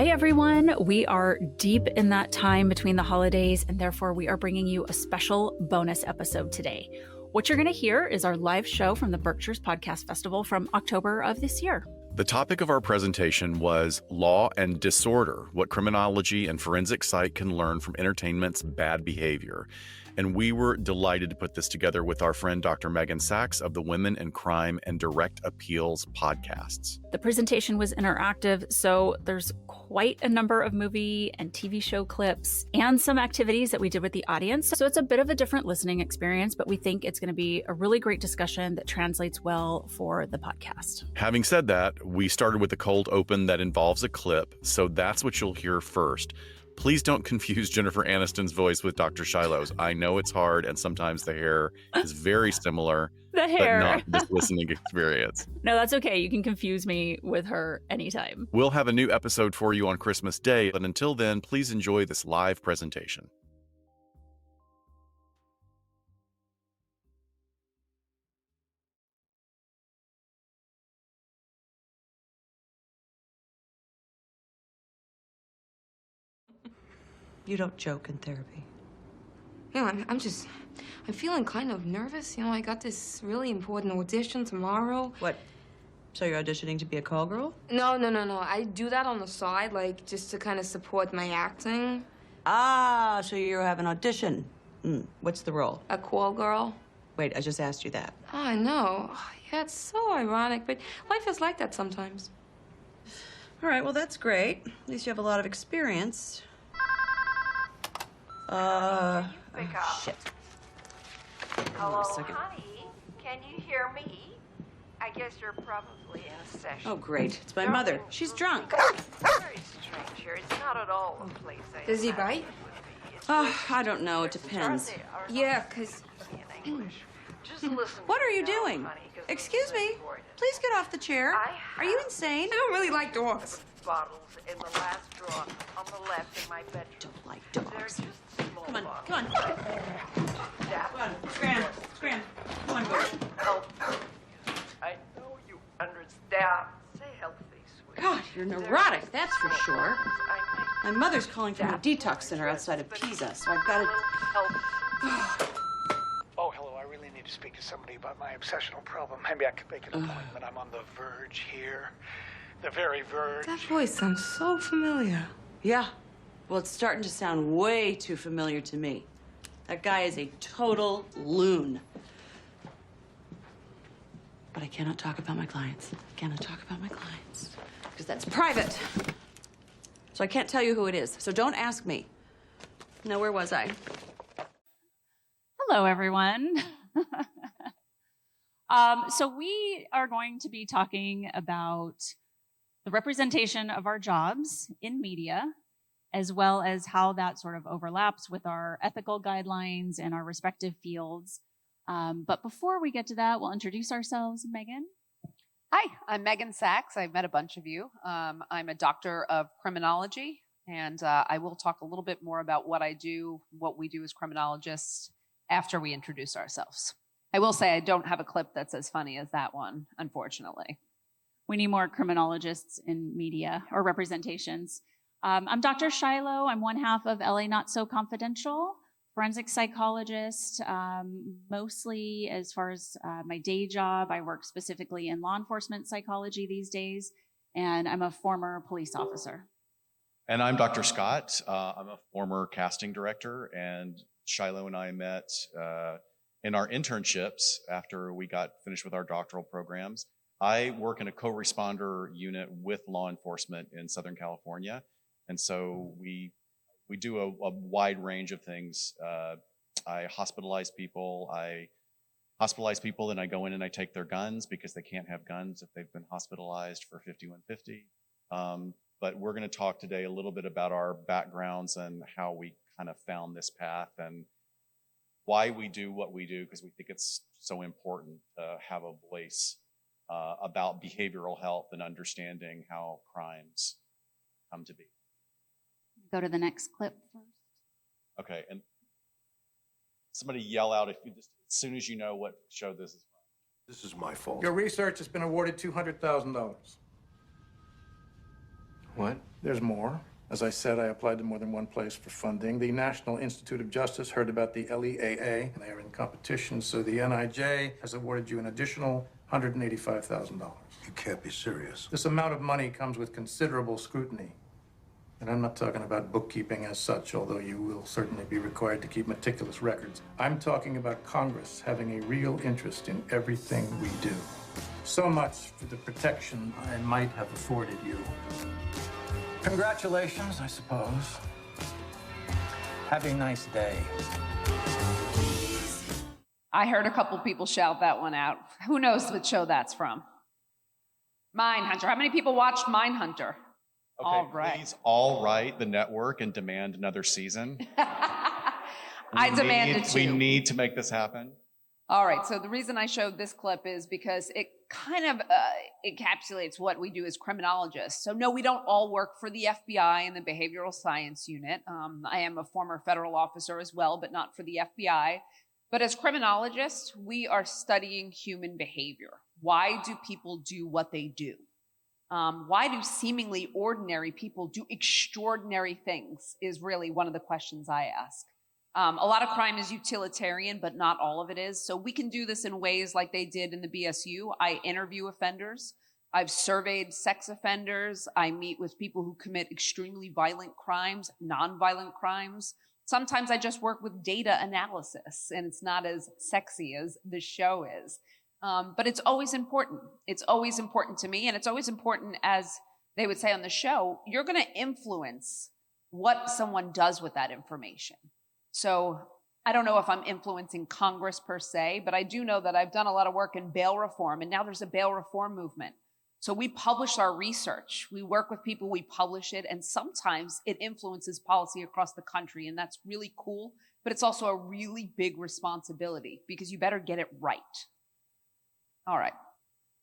Hi, everyone. We are deep in that time between the holidays, and therefore we are bringing you a special bonus episode today. What you're going to hear is our live show from the Berkshire Podcast Festival from October of this year. The topic of our presentation was Law and Disorder, what criminology and forensic psych can learn from entertainment's bad behavior. And we were delighted to put this together with our friend Dr. Megan Sachs of the Women in Crime and Direct Appeals podcasts. The presentation was interactive, so there's quite a number of movie and TV show clips and some activities that we did with the audience. So it's a bit of a different listening experience, but we think it's going to be a really great discussion that translates well for the podcast. Having said that, we started with a cold open that involves a clip, so that's what you'll hear first. Please don't confuse Jennifer Aniston's voice with Dr. Shiloh's. I know it's hard, and sometimes the hair is very similar, the hair, but not this listening experience. No, that's okay. You can confuse me with her anytime. We'll have a new episode for you on Christmas Day, but until then, please enjoy this live presentation. You don't joke in therapy. Yeah, I'm feeling kind of nervous. You know, I got this really important audition tomorrow. What? So you're auditioning to be a call girl? No. I do that on the side, like, just to kind of support my acting. Ah, so you have an audition. What's the role? A call girl. Wait, I just asked you that. Oh, I know. Yeah, it's so ironic, but life is like that sometimes. All right, well, that's great. At least you have a lot of experience. Shit. Hello, honey. Can you hear me? I guess you're probably in a session. Oh, great. It's my mother. She's drunk. Very strange here. It's not at all a place I Does he imagined bite? it would be. It's Oh, I don't know. It depends. Yeah, 'cause... Just listen. What to are me you now, doing? honey, 'cause Excuse this is me. important. Please get off the chair. Are you insane? I don't really like dogs. Bottles in the last drawer on the left in my bedroom. Don't like They're dogs. just small Come on, bottles. come on. Yeah. Come on, scram. Come on, Bush. Help. I know you understand. Say healthy, sweet. God, you're neurotic, that's for sure. I My mother's calling from a detox center outside of Pisa, so I've got to... help. Oh, hello. I really need to speak to somebody about my obsessional problem. Maybe I could make an appointment. I'm on the verge here. The very verge. That voice sounds so familiar. Yeah. Well, it's starting to sound way too familiar to me. That guy is a total loon. But I cannot talk about my clients. Because that's private. So I can't tell you who it is. So don't ask me. Now, where was I? Hello, everyone. So we are going to be talking about the representation of our jobs in media, as well as how that sort of overlaps with our ethical guidelines and our respective fields. But before we get to that, we'll introduce ourselves. Megan. Hi, I'm Megan Sachs. I've met a bunch of you. I'm a doctor of criminology, and I will talk a little bit more about what I do, what we do as criminologists after we introduce ourselves. I will say I don't have a clip that's as funny as that one, unfortunately. We need more criminologists in media or representations. I'm Dr. Shiloh. I'm one half of LA Not So Confidential, forensic psychologist. Mostly as far as my day job, I work specifically in law enforcement psychology these days, and I'm a former police officer. And I'm Dr. Scott. I'm a former casting director, and Shiloh and I met in our internships after we got finished with our doctoral programs. I work in a co-responder unit with law enforcement in Southern California, and so we do a wide range of things. I hospitalize people. And I go in and I take their guns because they can't have guns if they've been hospitalized for 5150. But we're going to talk today a little bit about our backgrounds and how we kind of found this path and why we do what we do, because we think it's so important to have a voice about behavioral health and understanding how crimes come to be. Go to the next clip first. Okay, and somebody yell out if you just, as soon as you know what show this is from. This is my fault. Your research has been awarded $200,000. What? There's more. As I said, I applied to more than one place for funding. The National Institute of Justice heard about the LEAA, and they are in competition, so the NIJ has awarded you an additional $185,000. You can't be serious. This amount of money comes with considerable scrutiny. And I'm not talking about bookkeeping as such, although you will certainly be required to keep meticulous records. I'm talking about Congress having a real interest in everything we do. So much for the protection I might have afforded you. Congratulations, I suppose. Have a nice day. I heard a couple people shout that one out. Who knows what show that's from? Mindhunter. How many people watched Mindhunter? Okay, all right. Please all write the network and demand another season. I demand it too. We need to make this happen. All right, so the reason I showed this clip is because it kind of encapsulates what we do as criminologists. So no, we don't all work for the FBI and the Behavioral Science Unit. I am a former federal officer as well, but not for the FBI. But as criminologists, we are studying human behavior. Why do people do what they do? Why do seemingly ordinary people do extraordinary things is really one of the questions I ask. A lot of crime is utilitarian, but not all of it is. So we can do this in ways like they did in the BSU. I interview offenders. I've surveyed sex offenders. I meet with people who commit extremely violent crimes, nonviolent crimes. Sometimes I just work with data analysis, and it's not as sexy as the show is. But it's always important. It's always important to me, and it's always important, as they would say on the show, you're going to influence what someone does with that information. So I don't know if I'm influencing Congress per se, but I do know that I've done a lot of work in bail reform, and now there's a bail reform movement. So we publish our research. We work with people, we publish it, and sometimes it influences policy across the country, and that's really cool, but it's also a really big responsibility because you better get it right. All right.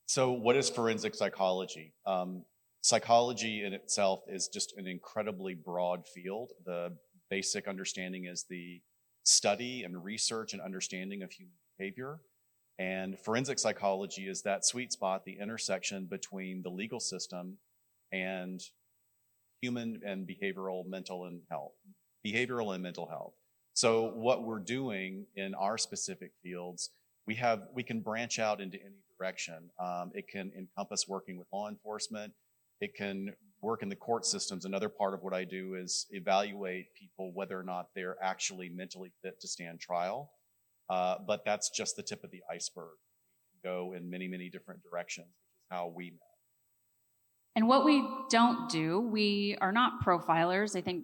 So what is forensic psychology? Psychology in itself is just an incredibly broad field. The basic understanding is the study and research and understanding of human behavior. And forensic psychology is that sweet spot, the intersection between the legal system and human and behavioral and mental health. So what we're doing in our specific fields, we can branch out into any direction. It can encompass working with law enforcement. It can work in the court systems. Another part of what I do is evaluate people whether or not they're actually mentally fit to stand trial. But that's just the tip of the iceberg. We can go in many, many different directions, which is how we met. And what we don't do, we are not profilers. I think,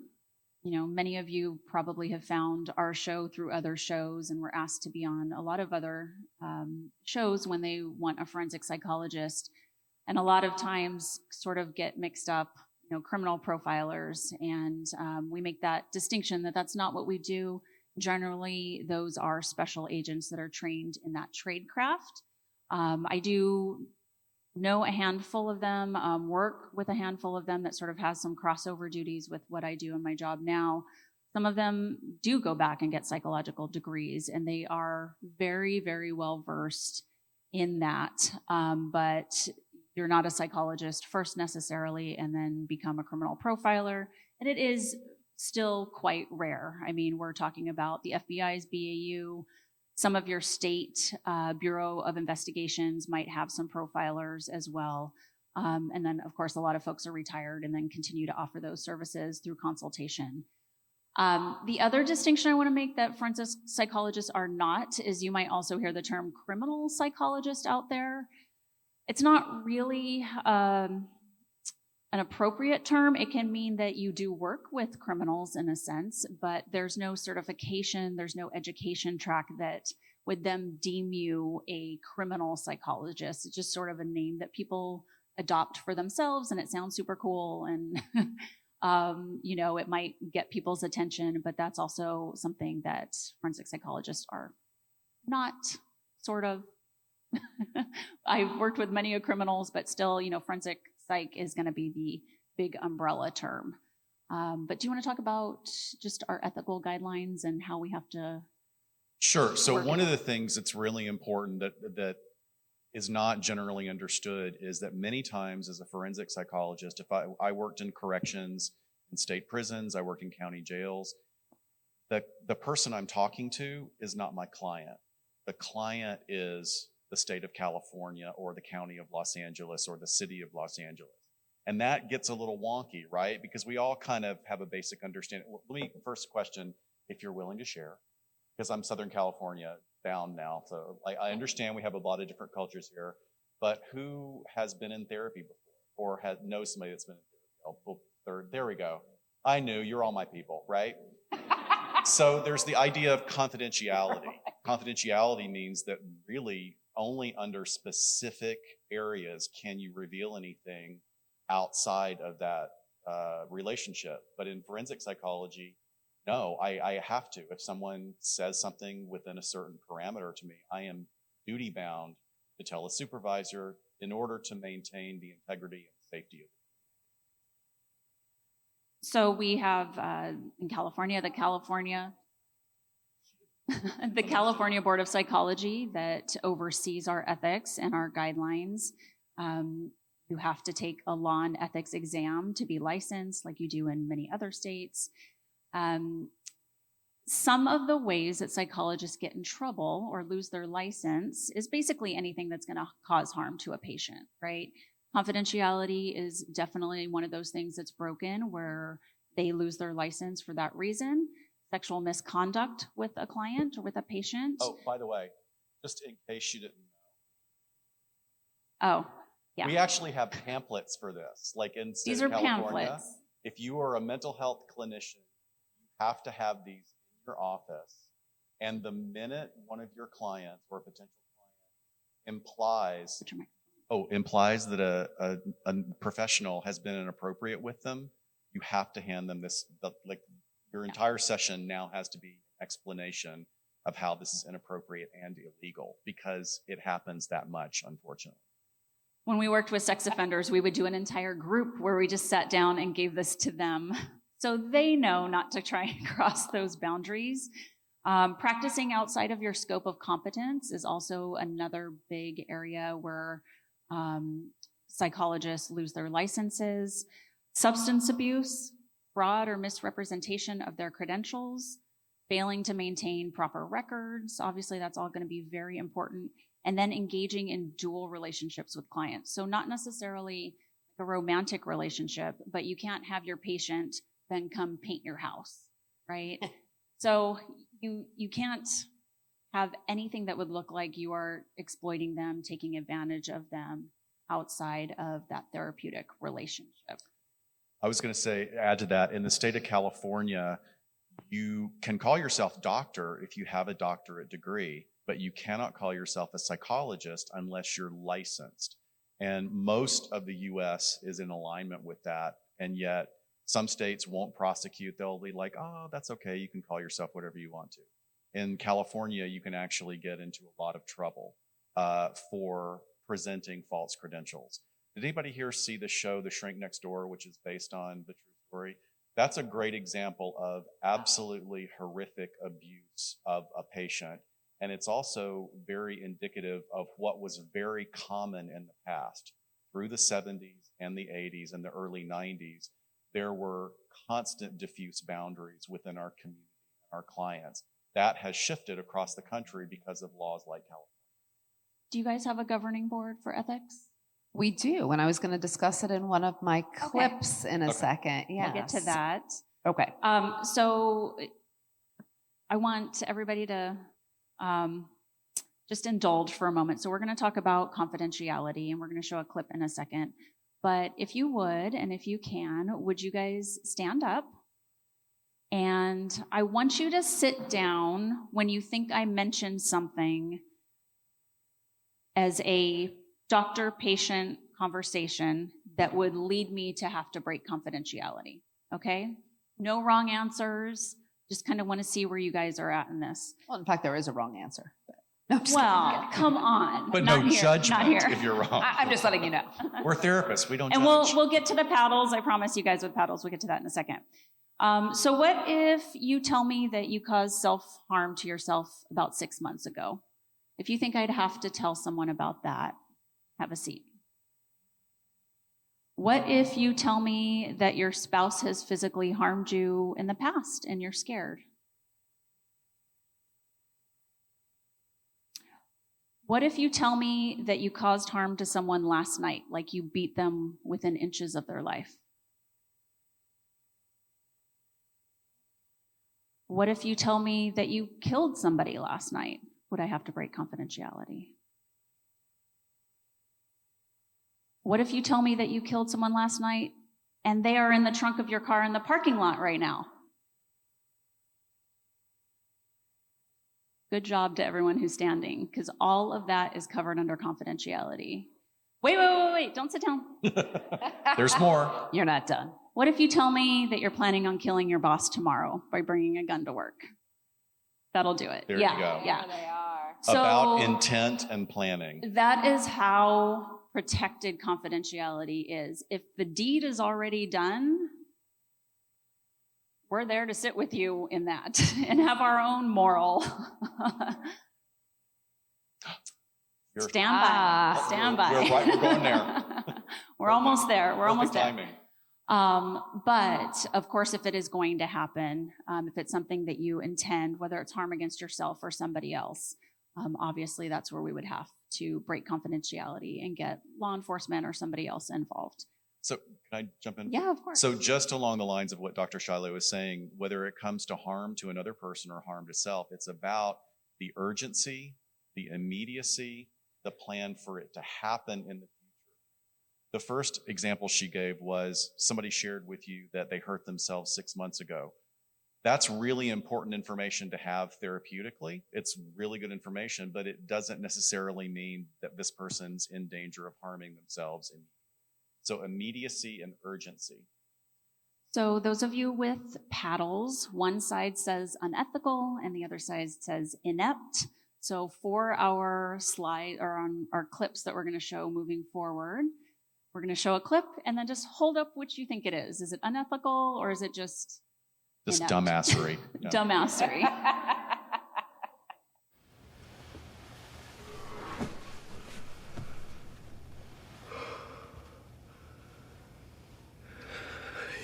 many of you probably have found our show through other shows and were asked to be on a lot of other shows when they want a forensic psychologist. And a lot of times sort of get mixed up, criminal profilers. And we make that distinction that that's not what we do. Generally, those are special agents that are trained in that trade craft. I do know a handful of them, work with a handful of them that sort of has some crossover duties with what I do in my job now. Some of them do go back and get psychological degrees, and they are very, very well versed in that. But you're not a psychologist first necessarily, and then become a criminal profiler. And it is still quite rare. I mean, we're talking about the FBI's BAU. Some of your state Bureau of Investigations might have some profilers as well. And then, of course, a lot of folks are retired and then continue to offer those services through consultation. The other distinction I want to make that forensic psychologists are not is you might also hear the term criminal psychologist out there. It's not really an appropriate term. It can mean that you do work with criminals in a sense, but there's no certification, there's no education track that would then deem you a criminal psychologist. It's just sort of a name that people adopt for themselves, and it sounds super cool, and it might get people's attention, but that's also something that forensic psychologists are not, sort of. I've worked with many criminals, but still, forensic psych is going to be the big umbrella term. But do you want to talk about just our ethical guidelines and how we have to? Sure. So one of the things that's really important that is not generally understood is that many times as a forensic psychologist, if I worked in corrections, in state prisons, I worked in county jails, the person I'm talking to is not my client. The client is the state of California or the county of Los Angeles or the city of Los Angeles. And that gets a little wonky, right? Because we all kind of have a basic understanding. Well, let me first question if you're willing to share, because I'm Southern California bound now. So I understand we have a lot of different cultures here, but who has been in therapy before or knows somebody that's been in therapy? Oh, third, there we go. I knew, you're all my people, right? So there's the idea of confidentiality. Confidentiality means that really only under specific areas can you reveal anything outside of that relationship. But in forensic psychology, no, I have to. If someone says something within a certain parameter to me, I am duty bound to tell a supervisor in order to maintain the integrity and safety of it. So we have in California, the California Board of Psychology that oversees our ethics and our guidelines. You have to take a law and ethics exam to be licensed, like you do in many other states. Some of the ways that psychologists get in trouble or lose their license is basically anything that's going to cause harm to a patient, right? Confidentiality is definitely one of those things that's broken where they lose their license for that reason. Sexual misconduct with a client or with a patient. Oh, by the way, just in case you didn't Oh, know. yeah. We actually have pamphlets for this. Like in These state are of California, pamphlets. If you are a mental health clinician, you have to have these in your office. And the minute one of your clients or a potential client implies that a professional has been inappropriate with them, you have to hand them this, like your entire session now has to be an explanation of how this is inappropriate and illegal because it happens that much, unfortunately. When we worked with sex offenders, we would do an entire group where we just sat down and gave this to them so they know not to try and cross those boundaries. Practicing outside of your scope of competence is also another big area where psychologists lose their licenses. Substance abuse, fraud or misrepresentation of their credentials, failing to maintain proper records. Obviously, that's all going to be very important. And then engaging in dual relationships with clients. So not necessarily a romantic relationship, but you can't have your patient then come paint your house, right? So you can't have anything that would look like you are exploiting them, taking advantage of them outside of that therapeutic relationship. I was going to say, add to that, in the state of California, you can call yourself doctor if you have a doctorate degree, but you cannot call yourself a psychologist unless you're licensed. And most of the US is in alignment with that. And yet some states won't prosecute. They'll be like, oh, that's okay. You can call yourself whatever you want to. In California, you can actually get into a lot of trouble for presenting false credentials. Did anybody here see the show, The Shrink Next Door, which is based on the true story? That's a great example of absolutely horrific abuse of a patient. And it's also very indicative of what was very common in the past. Through the 70s and the 80s and the early 90s, there were constant diffuse boundaries within our community, our clients. That has shifted across the country because of laws like California. Do you guys have a governing board for ethics? We do, and I was going to discuss it in one of my clips in a second. Yes. We'll get to that. Okay. So I want everybody to just indulge for a moment. So we're going to talk about confidentiality, and we're going to show a clip in a second. But if you would, and if you can, would you guys stand up? And I want you to sit down when you think I mentioned something as a doctor-patient conversation that would lead me to have to break confidentiality, okay? No wrong answers. Just kind of want to see where you guys are at in this. Well, in fact, there is a wrong answer. But no, well, come on. But not no here, judgment not here. if you're wrong. I'm just letting you know. We're therapists. We don't and judge. we'll get to the paddles. I promise you guys with paddles. We'll get to that in a second. So what if you tell me that you caused self-harm to yourself about 6 months ago? If you think I'd have to tell someone about that, Have a seat. What if you tell me that your spouse has physically harmed you in the past and you're scared? What if you tell me that you caused harm to someone last night, like you beat them within inches of their life? What if you tell me that you killed somebody last night? Would I have to break confidentiality? What if you tell me that you killed someone last night and they are in the trunk of your car in the parking lot right now? Good job to everyone who's standing, because all of that is covered under confidentiality. Wait, don't sit down. There's more. You're not done. What if you tell me that you're planning on killing your boss tomorrow by bringing a gun to work? That'll do it. There yeah, you go. Yeah. They are. About So intent and planning. that is how protected confidentiality is. If the deed is already done, we're there to sit with you in that and have our own moral. Stand by. We're going there. We're almost there. We're almost Perfect there. timing. But of course, if it is going to happen, if it's something that you intend, whether it's harm against yourself or somebody else, obviously that's where we would have to break confidentiality and get law enforcement or somebody else involved. So can I jump in? Yeah, of course. So just along the lines of what Dr. Shiloh was saying, whether it comes to harm to another person or harm to self, it's about the urgency, the immediacy, the plan for it to happen in the future. The first example she gave was somebody shared with you that they hurt themselves 6 months ago. That's really important information to have therapeutically. It's really good information, but it doesn't necessarily mean that this person's in danger of harming themselves. So immediacy and urgency. So those of you with paddles, one side says unethical and the other side says inept. So for our slide or on our clips that we're going to show moving forward, we're going to show a clip and then just hold up which you think it is. Is it unethical or is it just inept? Dumbassery. No. Dumbassery.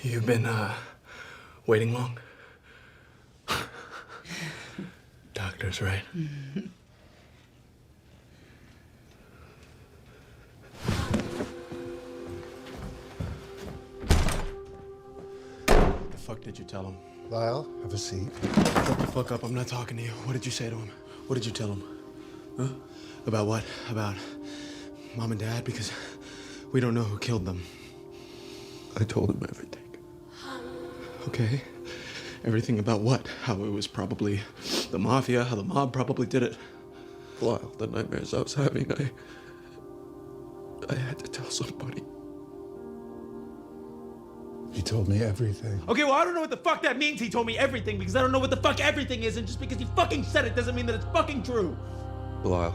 You've been, waiting long? Doctors, right? The fuck did you tell him? Lyle, have a seat. Shut the fuck up, I'm not talking to you. What did you say to him? What did you tell him? Huh? About what? About Mom and Dad? Because we don't know who killed them. I told him everything. Okay. Everything about what? How it was probably the mafia, how the mob probably did it. Lyle, the nightmares I was having, I had to tell somebody. He told me everything. Okay, well, I don't know what the fuck that means, he told me everything, because I don't know what the fuck everything is, and just because he fucking said it doesn't mean that it's fucking true. Lyle,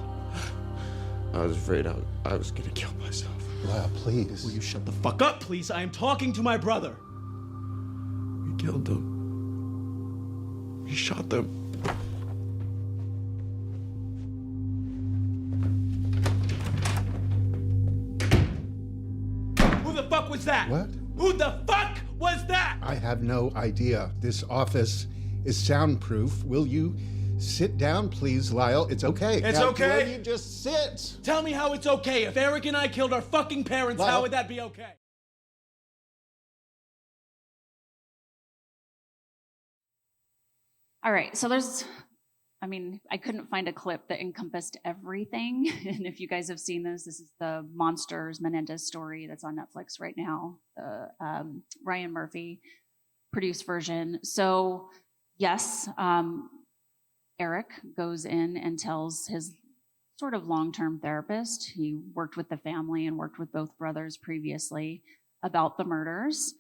I was afraid I was gonna kill myself. Lyle, please. Will you shut the fuck up, please? I am talking to my brother. We killed them. We shot them. Who the fuck was that? What? Who the fuck was that? I have no idea. This office is soundproof. Will you sit down, please, Lyle? It's okay. It's Now, okay? Will you just sit? Tell me how it's okay. If Eric and I killed our fucking parents, Lyle. how would that be okay? All right, so I couldn't find a clip that encompassed everything. And if you guys have seen this is the Monsters Menendez story that's on Netflix right now, the Ryan Murphy produced version. So yes, Eric goes in and tells his sort of long-term therapist, he worked with the family and worked with both brothers previously, about the murders.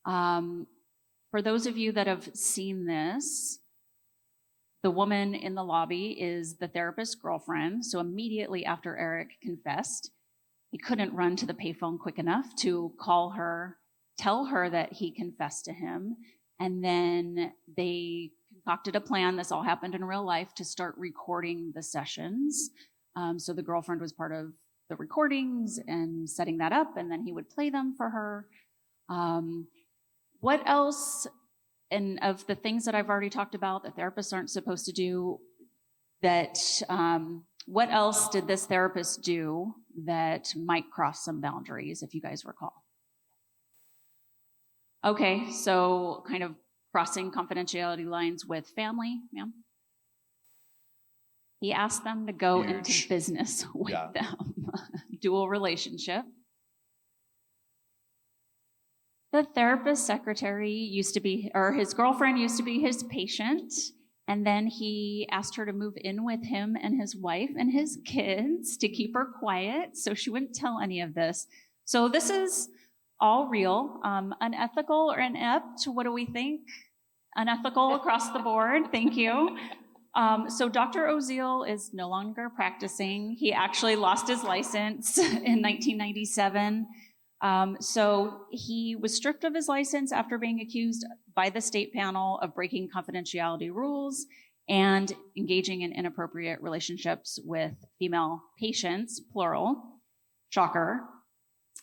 For those of you that have seen this, the woman in the lobby is the therapist's girlfriend. So immediately after Eric confessed, he couldn't run to the payphone quick enough to call her, tell her that he confessed to him. And then they concocted a plan, this all happened in real life, to start recording the sessions. So the girlfriend was part of the recordings and setting that up, and then he would play them for her. What else, and of the things that I've already talked about that therapists aren't supposed to do, what else did this therapist do that might cross some boundaries, if you guys recall? Okay, so kind of crossing confidentiality lines with family, ma'am. He asked them to go into business with them. Dual relationship. The therapist secretary used to be, or his girlfriend used to be his patient. And then he asked her to move in with him and his wife and his kids to keep her quiet so she wouldn't tell any of this. So this is all real. Unethical or inept, what do we think? Unethical across the board, thank you. So Dr. Oziel is no longer practicing. He actually lost his license in 1997. So he was stripped of his license after being accused by the state panel of breaking confidentiality rules and engaging in inappropriate relationships with female patients, plural. Shocker.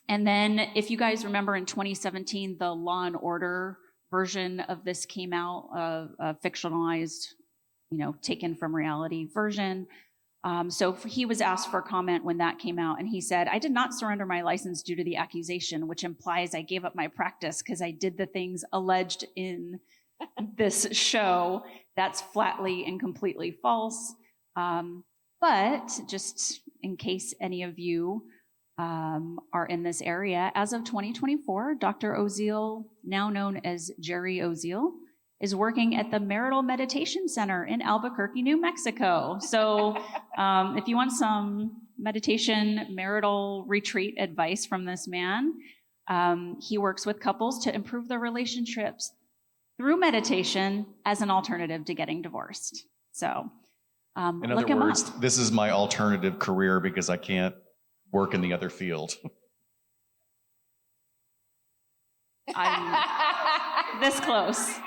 And then if you guys remember in 2017, the Law and Order version of this came out, a fictionalized, taken from reality version. So he was asked for comment when that came out, and he said, "I did not surrender my license due to the accusation, which implies I gave up my practice because I did the things alleged in this show. That's flatly and completely false." But just in case any of you are in this area, as of 2024, Dr. Oziel, now known as Jerry Oziel, is working at the Marital Meditation Center in Albuquerque, New Mexico. So if you want some meditation marital retreat advice from this man, he works with couples to improve their relationships through meditation as an alternative to getting divorced. So in other words, this is my alternative career because I can't work in the other field. I'm this close.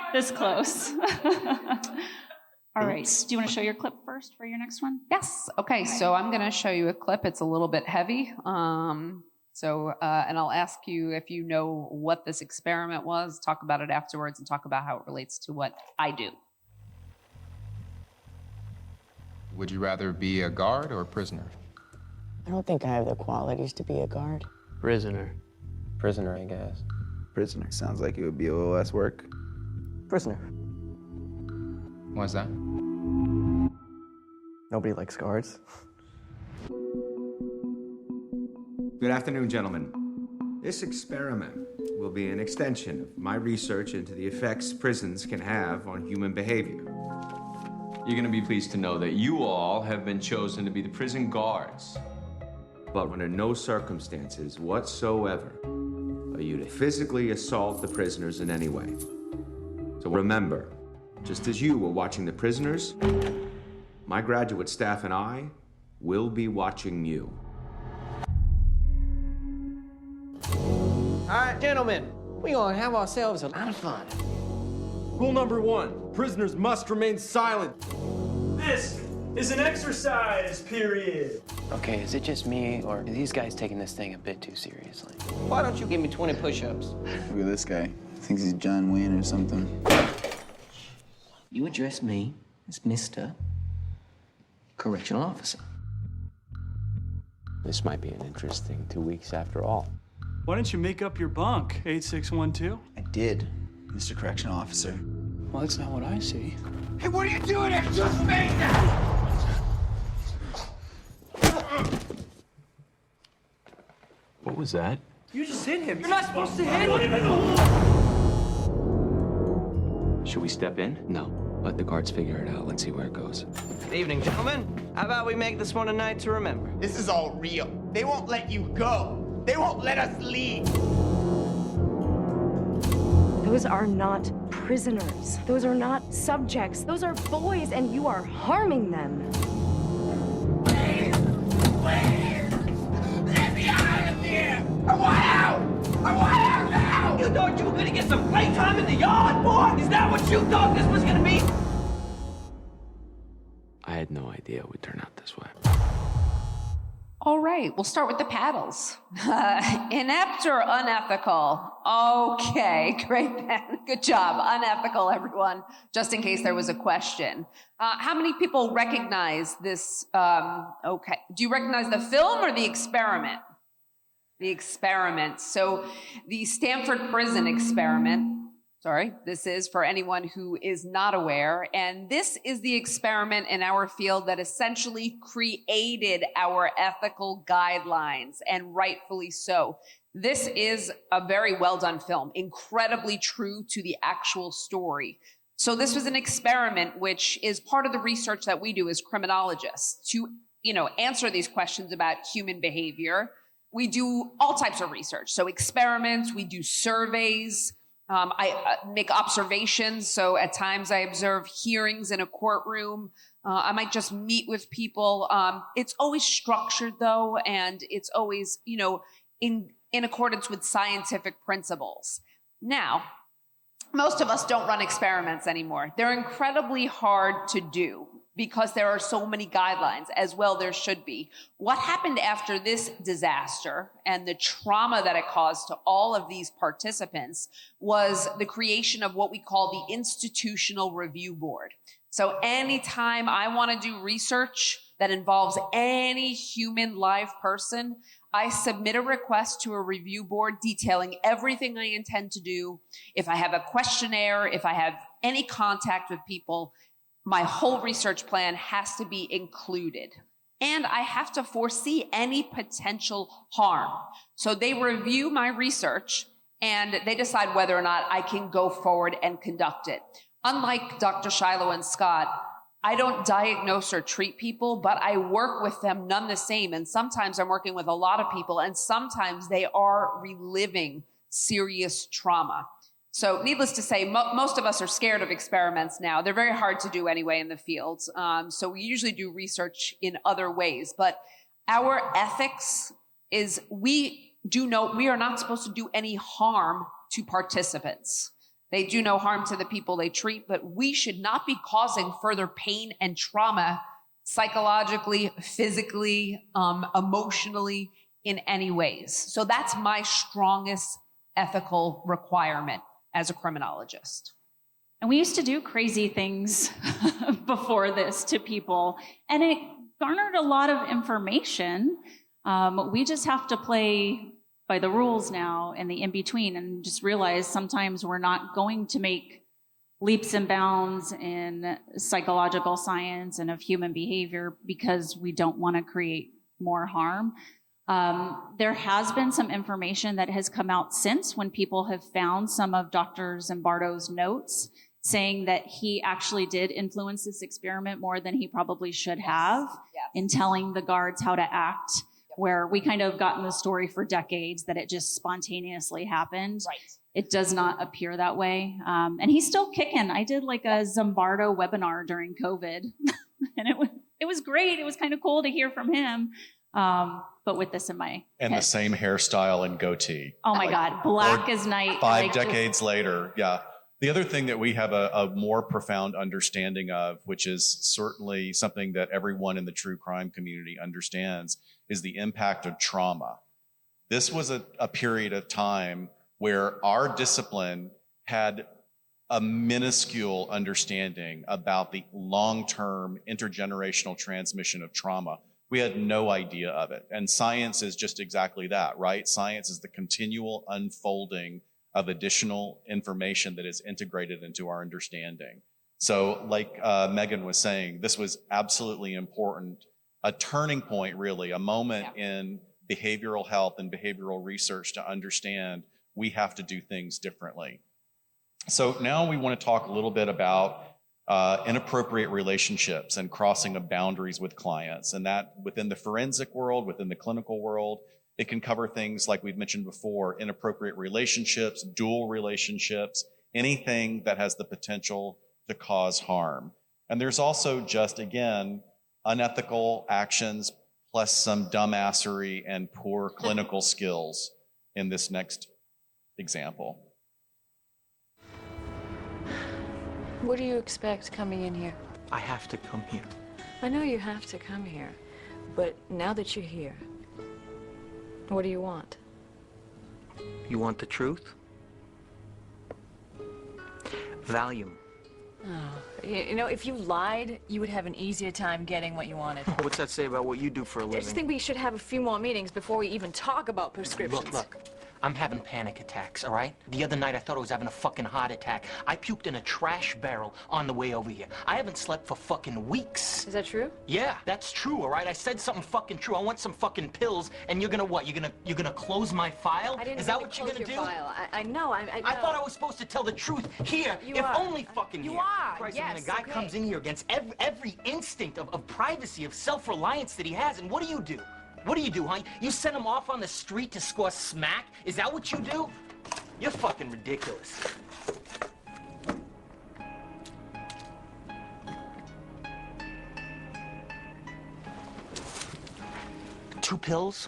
All right, do you want to show your clip first for your next one? Yes. Okay, so I'm going to show you a clip. It's a little bit heavy. And I'll ask you if you know what this experiment was, talk about it afterwards, and talk about how it relates to what I do. Would you rather be a guard or a prisoner? I don't think I have the qualities to be a guard. Prisoner. Prisoner, I guess. Prisoner. Sounds like it would be a little less work. Prisoner. Why's that? Nobody likes guards. Good afternoon, gentlemen. This experiment will be an extension of my research into the effects prisons can have on human behavior. You're going to be pleased to know that you all have been chosen to be the prison guards. But under no circumstances whatsoever are you to physically assault the prisoners in any way. So remember, just as you were watching the prisoners, my graduate staff and I will be watching you. All right, gentlemen, we're gonna have ourselves a lot of fun. Rule number 1, prisoners must remain silent. This is an exercise period. Okay, is it just me, or are these guys taking this thing a bit too seriously? Why don't you give me 20 push-ups? Look at this guy. Thinks he's John Wayne or something. You address me as Mr. Correctional Officer. This might be an interesting 2 weeks after all. Why didn't you make up your bunk, 8612? I did, Mr. Correctional Officer. Well, that's not what I see. Hey, what are you doing? It's just me now! What was that? You just hit him. You're not supposed to hit him. Should we step in? No. Let the guards figure it out. Let's see where it goes. Good evening, gentlemen. How about we make this one a night to remember? This is all real. They won't let you go. They won't let us leave. Those are not prisoners. Those are not subjects. Those are boys, and you are harming them. Please! Let me out of here! I want out! I want out now! You thought you were gonna get some playtime in the yard, boy? Is that what you thought this was gonna be? I had no idea it would turn out this way. All right, we'll start with the paddles. Inept or unethical? Okay, great, Ben. Good job. Unethical, everyone, just in case there was a question. How many people recognize this? Okay, do you recognize the film or the experiment? The experiment. So the Stanford prison experiment, this is for anyone who is not aware, and this is the experiment in our field that essentially created our ethical guidelines, and rightfully so. This is a very well done film, incredibly true to the actual story. So this was an experiment which is part of the research that we do as criminologists to, answer these questions about human behavior. We do all types of research. So experiments, we do surveys, I make observations. So at times I observe hearings in a courtroom. I might just meet with people. It's always structured though, and it's always, in accordance with scientific principles. Now, most of us don't run experiments anymore. They're incredibly hard to do because there are so many guidelines, as well there should be. What happened after this disaster and the trauma that it caused to all of these participants was the creation of what we call the Institutional Review Board. So anytime I want to do research that involves any human live person, I submit a request to a review board detailing everything I intend to do. If I have a questionnaire, if I have any contact with people, my whole research plan has to be included. And I have to foresee any potential harm. So they review my research and they decide whether or not I can go forward and conduct it. Unlike Dr. Shiloh and Scott, I don't diagnose or treat people, but I work with them none the same. And sometimes I'm working with a lot of people, and sometimes they are reliving serious trauma. So needless to say, most of us are scared of experiments now. They're very hard to do anyway in the field. So we usually do research in other ways. But our ethics is we are not supposed to do any harm to participants. They do no harm to the people they treat, but we should not be causing further pain and trauma psychologically, physically, emotionally, in any ways. So that's my strongest ethical requirement as a criminologist. And we used to do crazy things before this to people, and it garnered a lot of information. We just have to play by the rules now and the in-between, and just realize sometimes we're not going to make leaps and bounds in psychological science and of human behavior because we don't want to create more harm. There has been some information that has come out since when people have found some of Dr. Zimbardo's notes saying that he actually did influence this experiment more than he probably should have in telling the guards how to act, where we kind of gotten the story for decades that it just spontaneously happened. Right. It does not appear that way. And he's still kicking. I did like a Zimbardo webinar during COVID and it was great. It was kind of cool to hear from him. But with this in my and head. The same hairstyle and goatee. Oh my God, black as night. Five decades later, yeah. The other thing that we have a more profound understanding of, which is certainly something that everyone in the true crime community understands, is the impact of trauma. This was a period of time where our discipline had a minuscule understanding about the long-term intergenerational transmission of trauma. We had no idea of it. And science is just exactly that, right? Science is the continual unfolding of additional information that is integrated into our understanding. So like Megan was saying, this was absolutely important, a turning point really, a moment in behavioral health and behavioral research to understand we have to do things differently. So now we want to talk a little bit about inappropriate relationships and crossing of boundaries with clients, and that within the forensic world, within the clinical world, it can cover things like we've mentioned before, inappropriate relationships, dual relationships, anything that has the potential to cause harm. And there's also just, again, unethical actions plus some dumbassery and poor clinical skills in this next example. What do you expect coming in here? I have to come here. I know you have to come here, But now that you're here, what do you want? You want the truth? Valium. Oh, you know, if you lied, you would have an easier time getting what you wanted. What's that say about what you do for a I living? just think we should have a few more meetings before we even talk about prescriptions. Look. I'm having panic attacks, all right? The other night I thought I was having a fucking heart attack. I puked in a trash barrel on the way over here. I haven't slept for fucking weeks. Is that true? Yeah, that's true, all right? I said something fucking true. I want some fucking pills, and you're gonna what? You're gonna close my file? I didn't Is that mean what to you're close gonna your do? file. I know. I thought I was supposed to tell the truth here, You if are. only fucking You here. are, Christ, yes, I mean, a guy okay. comes in here against every instinct of privacy, of self-reliance that he has, and what do? What do you do, huh? You send him off on the street to score smack? Is that what you do? You're fucking ridiculous. Two pills?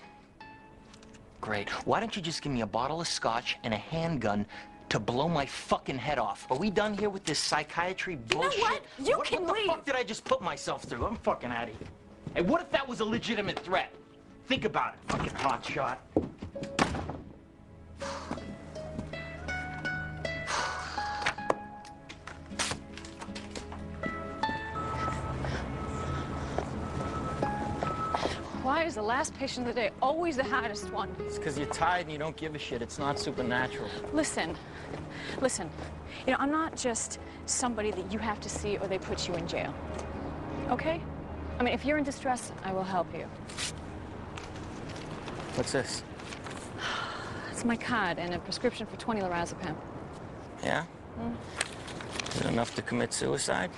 Great. Why don't you just give me a bottle of scotch and a handgun to blow my fucking head off? Are we done here with this psychiatry bullshit? You know what? You can What leave. the fuck did I just put myself through? I'm fucking out of here. Hey, what if that was a legitimate threat? Think about it, fucking hotshot. Why is the last patient of the day always the hardest one? It's because you're tired and you don't give a shit. It's not supernatural. Listen. You know, I'm not just somebody that you have to see or they put you in jail. Okay? I mean, if you're in distress, I will help you. What's this? It's my card and a prescription for 20 lorazepam. Yeah? Is it enough to commit suicide?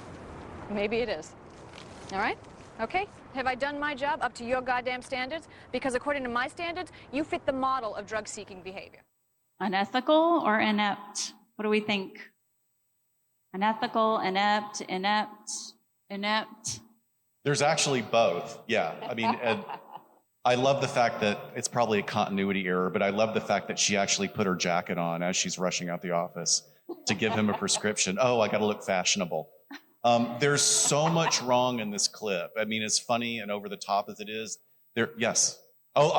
Maybe it is. All right? Okay? Have I done my job up to your goddamn standards? Because according to my standards, you fit the model of drug-seeking behavior. Unethical or inept? What do we think? Unethical, inept. There's actually both. Yeah. I mean, and I love the fact that it's probably a continuity error, but I love the fact that she actually put her jacket on as she's rushing out the office to give him a prescription. Oh, I got to look fashionable. There's so much wrong in this clip. I mean, as funny and over the top as it is, yes. Oh,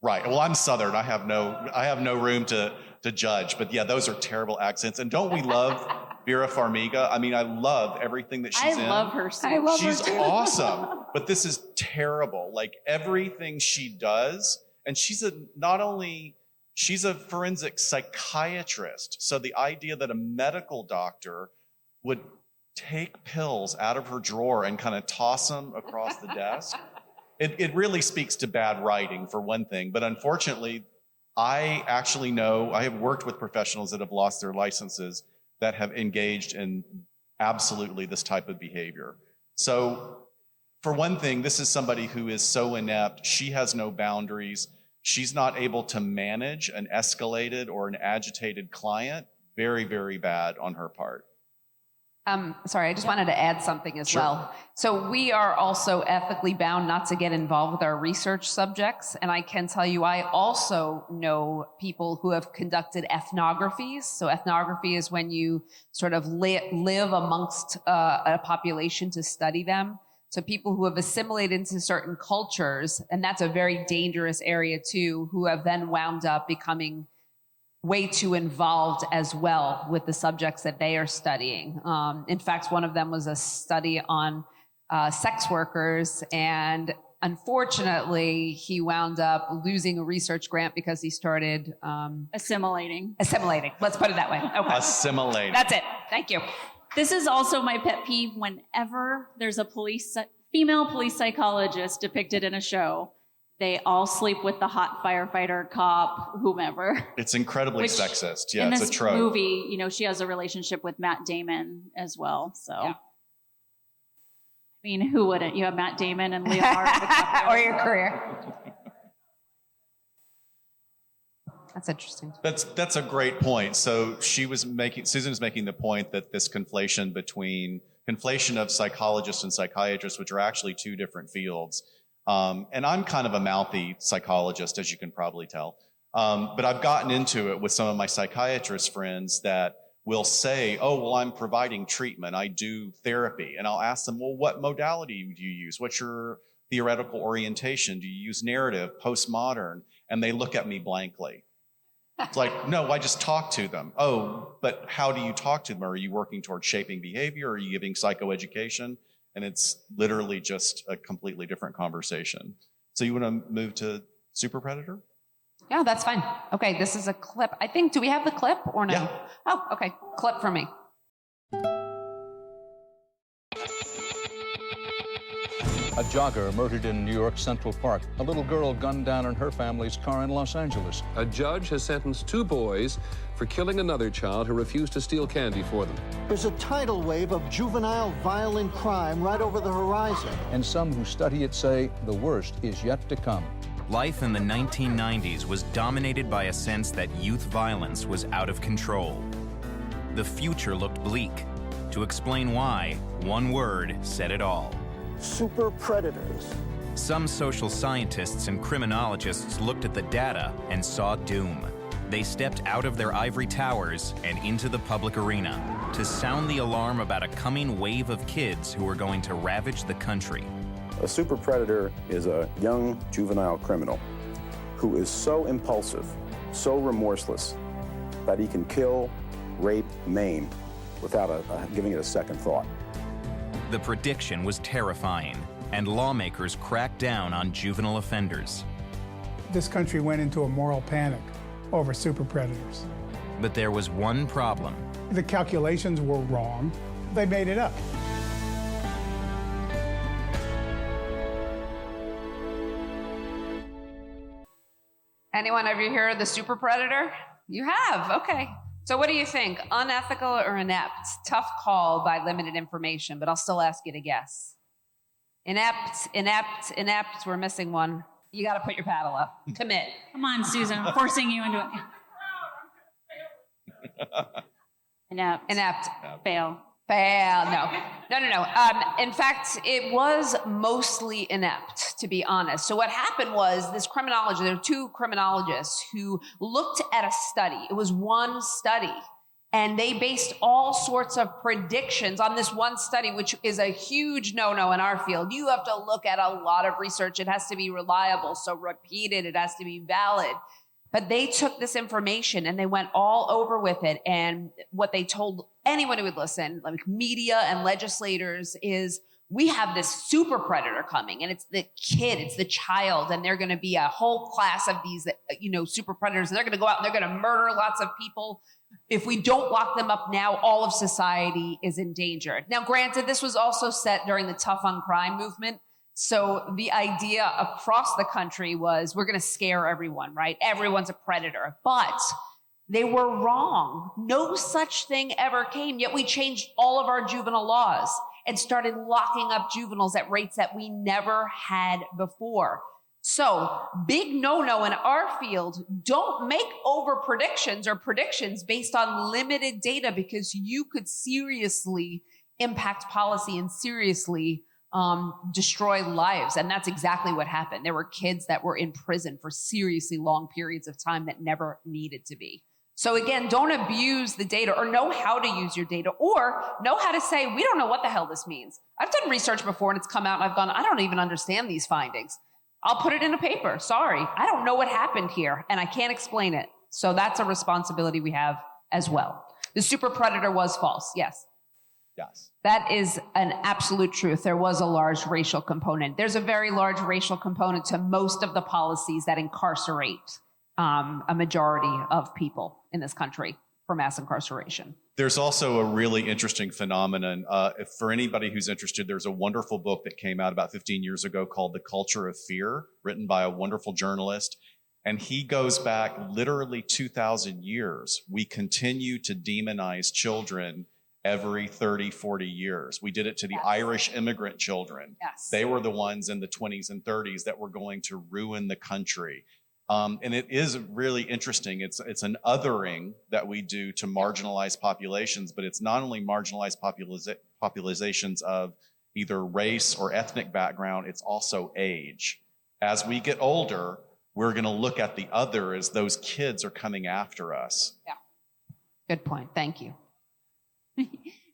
right. Well, I'm Southern. I have no room to judge. But yeah, those are terrible accents. And don't we love Vera Farmiga? I mean, I love everything that she's in. I love her so. She's awesome. But this is terrible. Like everything she does, and she's a forensic psychiatrist. So the idea that a medical doctor would take pills out of her drawer and kind of toss them across the desk, it really speaks to bad writing, for one thing. But unfortunately, I have worked with professionals that have lost their licenses that have engaged in absolutely this type of behavior. So for one thing, this is somebody who is so inept. She has no boundaries. She's not able to manage an escalated or an agitated client. Very, very bad on her part. Sorry, I just wanted to add something as well. So we are also ethically bound not to get involved with our research subjects. And I can tell you, I also know people who have conducted ethnographies. So ethnography is when you sort of live amongst a population to study them. So people who have assimilated into certain cultures, and that's a very dangerous area too, who have then wound up becoming way too involved as well with the subjects that they are studying. In fact, one of them was a study on sex workers, and unfortunately, he wound up losing a research grant because he started Assimilating. Let's put it that way. Okay. Assimilating. That's it. Thank you. This is also my pet peeve whenever there's a female police psychologist depicted in a show. They all sleep with the hot firefighter, cop, whomever. It's incredibly sexist. Yeah, in it's this a trope. movie, you know, she has a relationship with Matt Damon as well. So, I mean, who wouldn't? You have Matt Damon and Leonardo DiCaprio. Or your career. That's interesting. That's a great point. So Susan was making the point that this conflation of psychologists and psychiatrists, which are actually two different fields. And I'm kind of a mouthy psychologist, as you can probably tell. But I've gotten into it with some of my psychiatrist friends that will say, oh, well, I'm providing treatment. I do therapy. And I'll ask them, well, what modality do you use? What's your theoretical orientation? Do you use narrative, postmodern? And they look at me blankly. It's like, no, I just talk to them. Oh, but how do you talk to them? Are you working towards shaping behavior? Are you giving psychoeducation? And it's literally just a completely different conversation. So you want to move to Super Predator? Yeah, that's fine. Okay, this is a clip. I think, do we have the clip or no? Yeah. Oh, okay. Clip for me. A jogger murdered in New York Central Park. A little girl gunned down in her family's car in Los Angeles. A judge has sentenced 2 boys for killing another child who refused to steal candy for them. There's a tidal wave of juvenile violent crime right over the horizon. And some who study it say the worst is yet to come. Life in the 1990s was dominated by a sense that youth violence was out of control. The future looked bleak. To explain why, one word said it all. Super predators. Some social scientists and criminologists looked at the data and saw doom. They stepped out of their ivory towers and into the public arena to sound the alarm about a coming wave of kids who were going to ravage the country. A super predator is a young juvenile criminal who is so impulsive, so remorseless, that he can kill, rape, maim without giving it a second thought. The prediction was terrifying, and lawmakers cracked down on juvenile offenders. This country went into a moral panic over super predators. But there was one problem. The calculations were wrong. They made it up. Anyone ever hear of the super predator? You have, okay. So what do you think? Unethical or inept? Tough call by limited information, but I'll still ask you to guess. Inept, inept, inept. We're missing one. You got to put your paddle up. Commit. Come on, Susan. I'm forcing you into it. Inept. Inept. Fail. Fail. No. In fact, it was mostly inept, to be honest. So what happened was this criminologist, there were 2 criminologists who looked at a study. It was one study. And they based all sorts of predictions on this one study, which is a huge no-no in our field. You have to look at a lot of research. It has to be reliable, so repeated. It has to be valid. But they took this information and they went all over with it. And what they told anyone who would listen, like media and legislators, is we have this super predator coming, and it's the kid, it's the child, and they're going to be a whole class of these, super predators. And they're going to go out and they're going to murder lots of people. If we don't lock them up now, all of society is endangered. Now, granted, this was also set during the tough on crime movement. So the idea across the country was we're going to scare everyone, right? Everyone's a predator. But they were wrong. No such thing ever came. Yet we changed all of our juvenile laws and started locking up juveniles at rates that we never had before. So big no-no in our field, don't make over predictions or predictions based on limited data, because you could seriously impact policy and seriously destroy lives. And that's exactly what happened. There were kids that were in prison for seriously long periods of time that never needed to be. So again, don't abuse the data, or know how to use your data, or know how to say, we don't know what the hell this means. I've done research before and it's come out and I've gone, I don't even understand these findings. I'll put it in a paper. Sorry, I don't know what happened here and I can't explain it. So that's a responsibility we have as well. The super predator was false. Yes. Yes. That is an absolute truth. There was a large racial component. There's a very large racial component to most of the policies that incarcerate a majority of people in this country for mass incarceration. There's also a really interesting phenomenon. For anybody who's interested, there's a wonderful book that came out about 15 years ago called The Culture of Fear, written by a wonderful journalist. And he goes back literally 2,000 years. We continue to demonize children every 30, 40 years. We did it to the Irish immigrant children. Yes. They were the ones in the 20s and 30s that were going to ruin the country. And it is really interesting. It's an othering that we do to marginalized populations, but it's not only marginalized populations of either race or ethnic background, it's also age. As we get older, we're going to look at the other as those kids are coming after us. Yeah. Good point. Thank you.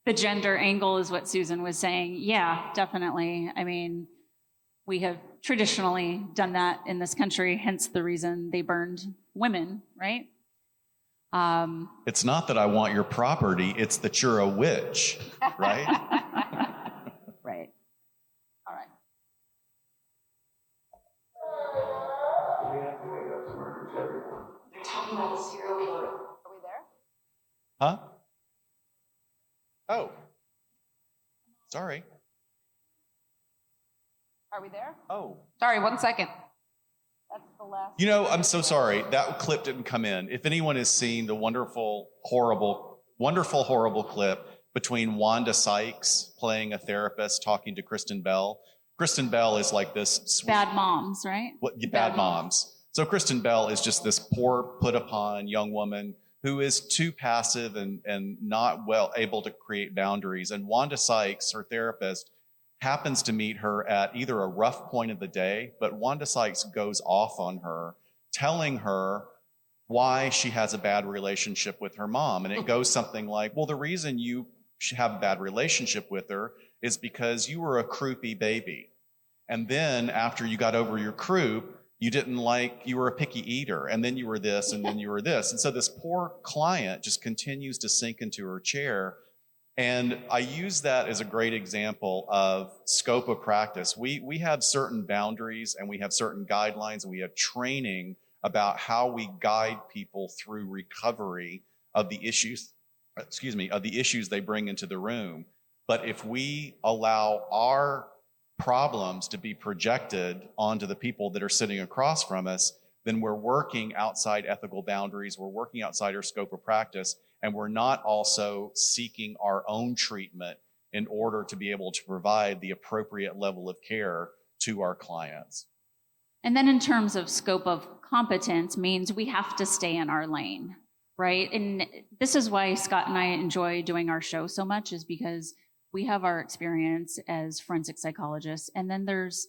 The gender angle is what Susan was saying. Yeah, definitely. I mean, we have traditionally done that in this country, hence the reason they burned women, right? It's not that I want your property, it's that you're a witch, right? Right. All right. They're talking about the serial killer. Are we there? Huh? Oh. Sorry. Are we there? Oh. Sorry, 1 second. That's the last. You know, I'm so sorry. That clip didn't come in. If anyone has seen the wonderful, horrible clip between Wanda Sykes playing a therapist talking to Kristen Bell. Kristen Bell is like this... Bad moms, right? Bad moms. So Kristen Bell is just this poor, put-upon young woman who is too passive and not well able to create boundaries. And Wanda Sykes, her therapist, happens to meet her at either a rough point of the day, but Wanda Sykes goes off on her, telling her why she has a bad relationship with her mom. And it goes something like, well, the reason you have a bad relationship with her is because you were a croupy baby. And then after you got over your croup, you were a picky eater, and then you were this, and then you were this. And so this poor client just continues to sink into her chair. And I use that as a great example of scope of practice. We have certain boundaries, and we have certain guidelines, and we have training about how we guide people through recovery of the issues, they bring into the room. But if we allow our problems to be projected onto the people that are sitting across from us, then we're working outside ethical boundaries, we're working outside our scope of practice, and we're not also seeking our own treatment in order to be able to provide the appropriate level of care to our clients. And then in terms of scope of competence means we have to stay in our lane, right? And this is why Scott and I enjoy doing our show so much, is because we have our experience as forensic psychologists, and then there's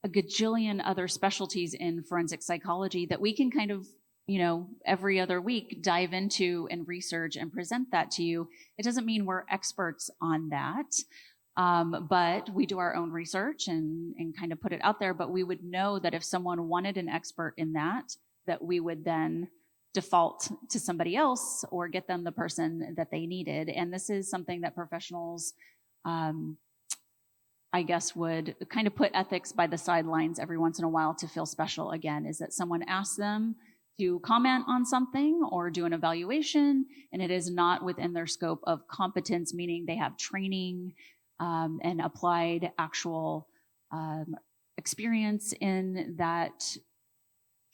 a gajillion other specialties in forensic psychology that we can kind of, every other week dive into and research and present that to you. It doesn't mean we're experts on that, but we do our own research and kind of put it out there. But we would know that if someone wanted an expert in that we would then default to somebody else or get them the person that they needed. And this is something that professionals I guess would kind of put ethics by the sidelines every once in a while to feel special again, is that someone asks them to comment on something or do an evaluation, and it is not within their scope of competence, meaning they have training and applied actual experience in that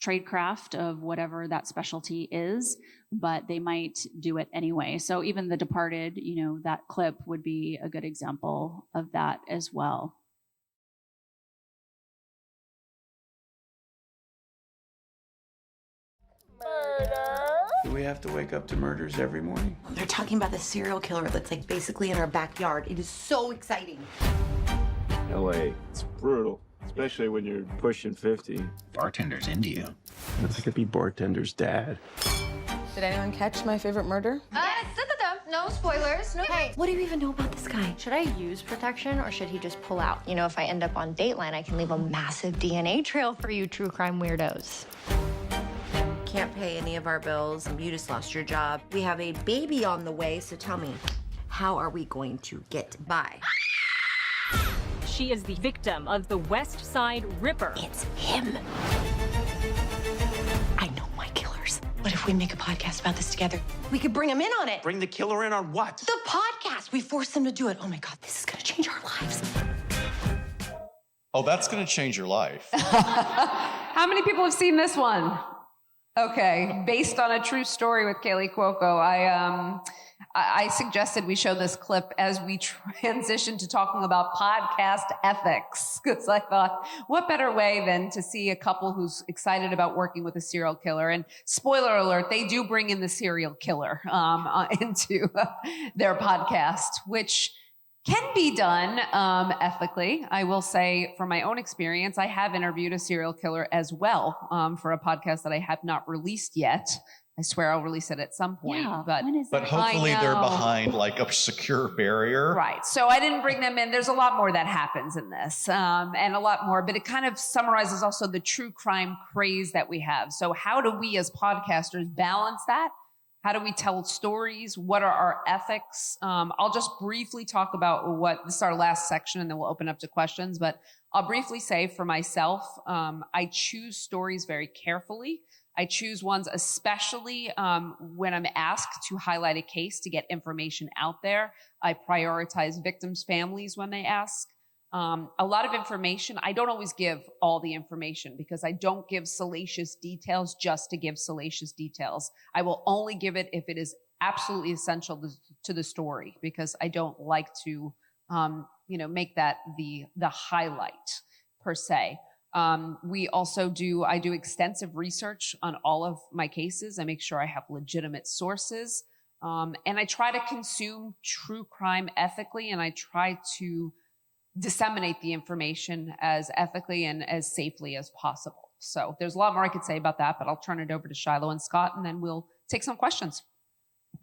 tradecraft of whatever that specialty is, but they might do it anyway. So even The Departed, that clip would be a good example of that as well. Do we have to wake up to murders every morning? They're talking about the serial killer that's like basically in our backyard. It is so exciting. LA, it's brutal. Especially when you're pushing 50. Bartender's into you. I could be bartender's dad. Did anyone catch my favorite murder? No spoilers. No. Hey, what do you even know about this guy? Should I use protection or should he just pull out? If I end up on Dateline, I can leave a massive DNA trail for you true crime weirdos. Can't pay any of our bills. You just lost your job. We have a baby on the way, so tell me, how are we going to get by? She is the victim of the West Side Ripper. It's him. I know my killers. What if we make a podcast about this together? We could bring him in on it. Bring the killer in on what? The podcast. We forced them to do it. Oh my God, this is gonna change our lives. Oh, that's going to change your life. How many people have seen this one? Okay, based on a true story with Kaylee Cuoco, I suggested we show this clip as we transition to talking about podcast ethics, because I thought, what better way than to see a couple who's excited about working with a serial killer? And spoiler alert, they do bring in the serial killer into their podcast, which can be done ethically. I will say, from my own experience, I have interviewed a serial killer as well for a podcast that I have not released yet. I swear I'll release it at some point. Yeah, but when is But hopefully they're behind like a secure barrier. Right. So I didn't bring them in. There's a lot more that happens in this, and a lot more, but it kind of summarizes also the true crime craze that we have. So how do we as podcasters balance that? How do we tell stories? What are our ethics? I'll just briefly talk about this is our last section, and then we'll open up to questions. But I'll briefly say for myself, I choose stories very carefully. I choose ones, especially when I'm asked to highlight a case to get information out there. I prioritize victims' families when they ask. A lot of information, I don't always give all the information because I don't give salacious details just to give salacious details. I will only give it if it is absolutely essential to the story, because I don't like to, make that the highlight per se. I do extensive research on all of my cases. I make sure I have legitimate sources. And I try to consume true crime ethically, and I try to disseminate the information as ethically and as safely as possible. So there's a lot more I could say about that, but I'll turn it over to Shiloh and Scott, and then we'll take some questions.